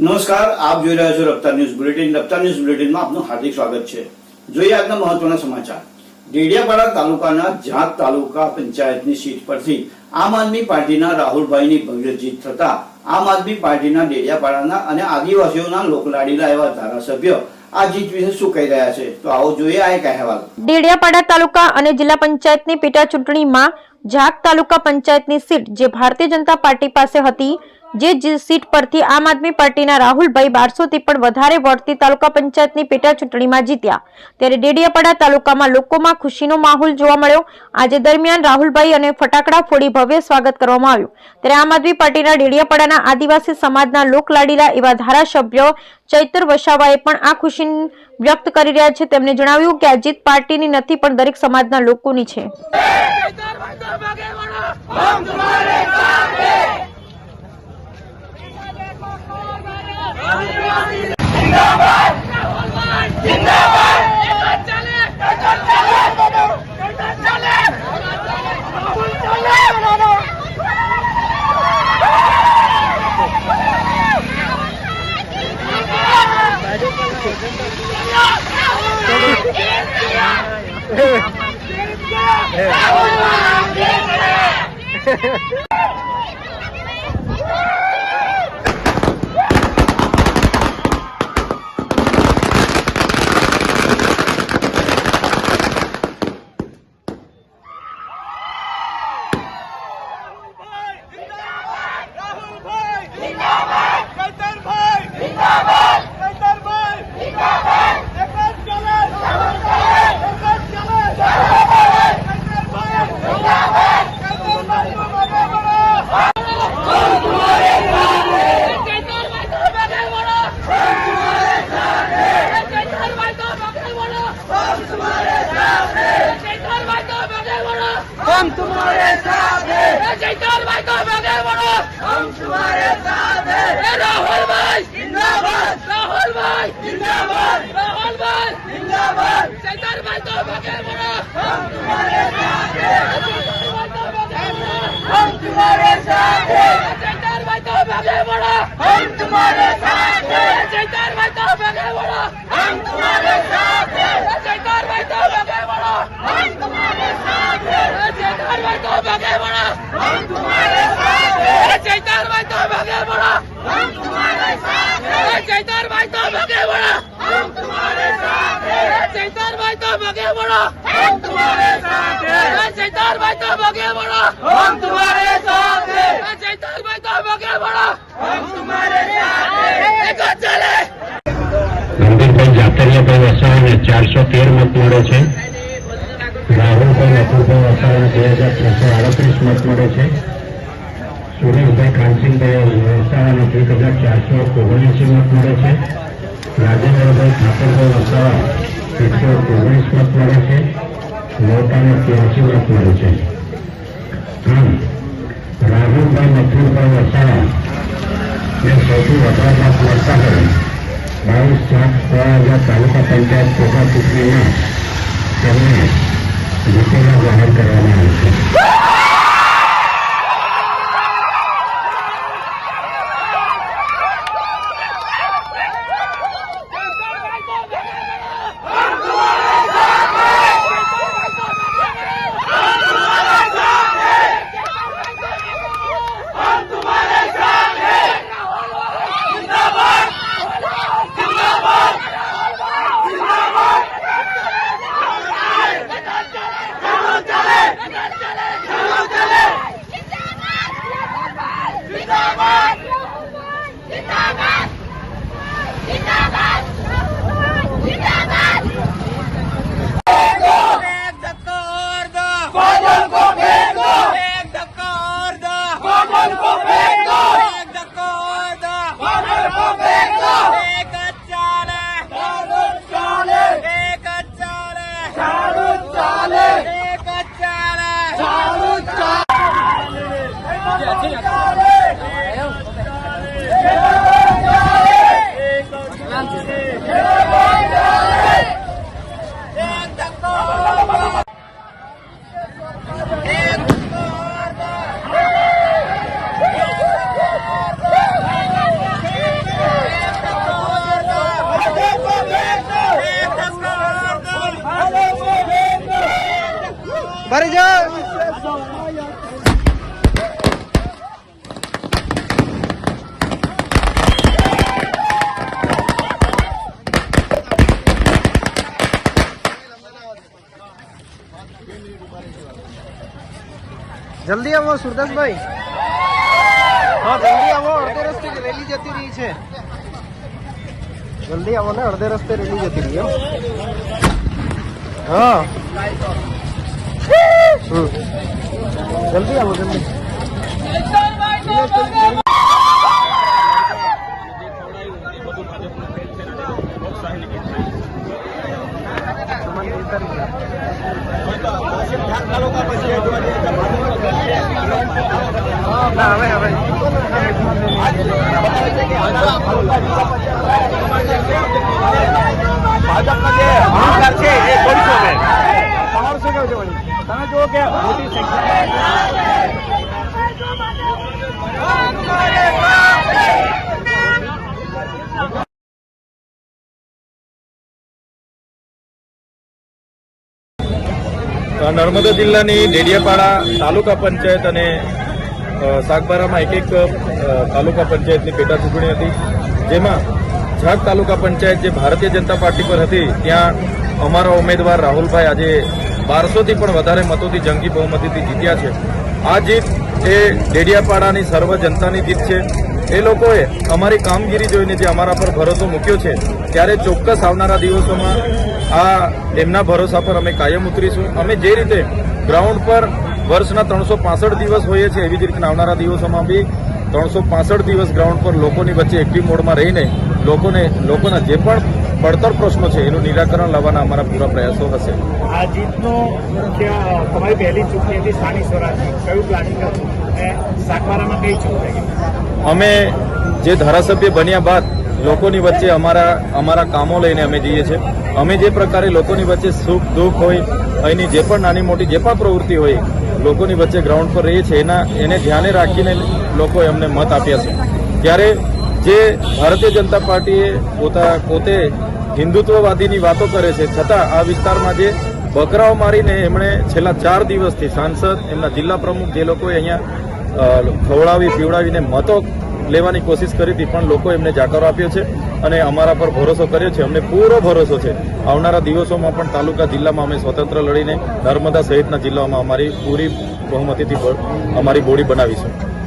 નમસ્કાર, આપ જોઈ રહ્યા છો રફતાર ન્યૂઝ બુલેટિન. રફતાર ન્યૂઝ બુલેટિનમાં આપનું હાર્દિક સ્વાગત છે. જોઈએ આજના મહત્વના સમાચાર. ડેડિયાપાડા તાલુકાના ઝાંક તાલુકા પંચાયતની સીટ પરથી આમ આદમી પાર્ટીના રાહુલભાઈની ભવ્ય જીત થતા આમ આદમી પાર્ટીના ડેડિયાપાડાના અને આદિવાસીઓના લોકલાડીલા એવા ધારાસભ્ય આ જીત વિશે શું કહી રહ્યા છે, તો આવો જોઈએ આ એક અહેવાલ. ડેડિયાપાડા તાલુકા અને જિલ્લા પંચાયતની પેટા ચૂંટણીમાં ઝાંક તાલુકા પંચાયતની સીટ જે ભારતીય જનતા પાર્ટી પાસે હતી, જે સીટ પરથી આમ આદમી પાર્ટીના રાહુલભાઈ 1200 થી પણ વધારે વોટથી તાલુકા પંચાયતની પેટા ચૂંટણીમાં જીત્યા. ત્યારે ડેડિયાપાડા તાલુકામાં લોકોમાં ખુશીનો માહોલ જોવા મળ્યો. આજે દરમિયાન રાહુલભાઈ અને ફટાકડા ફોડી ભવ્ય સ્વાગત કરવામાં આવ્યું. ત્યારે આમ આદમી પાર્ટીના ડેડિયાપાડાના આદિવાસી સમાજના લોકલાડીલા એવા ધારાસભ્ય ચૈતર વસાવાએ પણ આ ખુશી વ્યક્ત કરી રહ્યા છે. તેમણે જણાવ્યું કે આ જીત પાર્ટીની નથી પણ દરેક સમાજના લોકોની છે. हम तुम्हारे साथ हैं, जयकार भाई को आगे बढ़ो, हम तुम्हारे साथ हैं, राहुल भाई जिंदाबाद, राहुल भाई जिंदाबाद, राहुल भाई जिंदाबाद, जयकार भाई को आगे बढ़ो, हम तुम्हारे साथ हैं, हम तुम्हारे साथ हैं, जयकार भाई को आगे बढ़ो, हम तुम्हारे साथ हैं, जयकार भाई को आगे बढ़ो, हम तुम्हारे साथ हैं, जयकार भाई को आगे बढ़ो, हम तुम्हारे साथ हैं, जयकार भाई को आगे बढ़ो, हम तुम्हारे साथ हैं, जयकार भाई को आगे बढ़ो, हम तुम्हारे साथ हैं, जयकार भाई को आगे बढ़ो, हम तुम्हारे साथ हैं, जयकार भाई को आगे बढ़ो, हम तुम्हारे साथ हैं, जयकार भाई को आगे बढ़ो, हम तुम्हारे साथ हैं, जयकार भाई को आगे बढ़ो, हम तुम्हारे साथ हैं, एक चले ગંભીરભાઈ જાતરિયાભાઈ વસાવાને 413 મત મળે છે. રાહુલભાઈ નકુરભાઈ વસાવાને 2638 મત મળે છે. સુરેશભાઈ કાનસિંહભાઈ વસાવાને 1479 મત મળે છે. રાજેન્દ્રભાઈ ઠાકોરભાઈ વસાવા 119 મત મળે છે. નોટાને 83 મત મળે છે. આમ રાહુલભાઈ નકુરભાઈ વસાવાને સૌથી વધારે મત મળતા હોય 22,06,000 તાલુકા પંચાયત પેટા ચૂંટણીમાં તેમને જીતેલા જાહેર કરવામાં આવે છે. चले મારી જા જલ્દી આવો સુરદાસભાઈ હા જલ્દી આવો અડધે રસ્તે રેલી જતી રહી છે જલ્દી આવો ને અડધે રસ્તે રેલી જતી રહી હા જલ્દી આવો જલ્દી ભાજપના જે અહંકાર છે એ છોડશો હવે. તમારું શું કહેવું છે વળી? તમે જુઓ કે મોટી નર્મદા જિલ્લાની ડેડિયાપાડા તાલુકા પંચાયત અને સાગબારામાં એક તાલુકા પંચાયતની પેટા ચૂંટણી હતી, જેમાં ઝાક તાલુકા પંચાયત જે ભારતીય જનતા પાર્ટી પર હતી ત્યાં અમારા ઉમેદવાર રાહુલભાઈ આજે 1200થી પણ વધારે મતોથી જંગી બહુમતીથી જીત્યા છે. આ જીત એ ડેડિયાપાડાની સર્વ જનતાની જીત છે. એ લોકોએ અમારી કામગીરી જોઈને જે અમારા પર ભરોસો મૂક્યો છે ત્યારે ચોક્કસ આવનારા દિવસોમાં આ એમના ભરોસા પર અમે કાયમ ઉતરીશું. અમે જે રીતે ગ્રાઉન્ડ પર વર્ષના 365 દિવસ હોઈએ છીએ એવી જ રીતના આવનારા દિવસોમાં બી 365 દિવસ ગ્રાઉન્ડ પર લોકોની વચ્ચે એક્ટિવ મોડમાં રહીને લોકોના જે પણ પડતર પ્રશ્નો છે એનું નિરાકરણ લાવવાના અમારા પૂરા પ્રયાસો હશે. આ જીતનો તમારી પહેલી ચૂંટણી હતી સ્થાનિક સ્વરાજની, કયું પ્લાનિંગ હતું અને સાગબારામાં કઈ ચૂંટણી? અમે જે ધારાસભ્ય બન્યા બાદ લોકોની વચ્ચે અમારા કામો લઈને અમે જઈએ છીએ. અમે જે પ્રકારે લોકોની વચ્ચે સુખ દુઃખ હોય, અહીંની જે પણ નાની મોટી જે પણ પ્રવૃત્તિ હોય લોકોની વચ્ચે ગ્રાઉન્ડ પર રહીએ છીએ એને ધ્યાને રાખીને લોકોએ અમને મત આપ્યા છે. ત્યારે જે ભારતીય જનતા પાર્ટીએ પોતે હિન્દુત્વવાદીની વાતો કરે છે છતાં આ વિસ્તારમાં જે બકરાઓ મારીને એમણે છેલ્લા 4 દિવસથી સાંસદ એમના જિલ્લા પ્રમુખ જે લોકોએ અહીંયા ખવડાવી પીવડાવીને મતો લેવાની કોશિશ કરી હતી પણ લોકો એમને જાકારો આપ્યો છે અને અમારા પર ભરોસો કર્યો છે. અમને પૂરો ભરોસો છે આવનારા દિવસોમાં પણ તાલુકા જિલ્લામાં અમે સ્વતંત્ર લડીને નર્મદા સહિતના જિલ્લાઓમાં અમારી પૂરી બહુમતીથી અમારી બોડી બનાવીશું.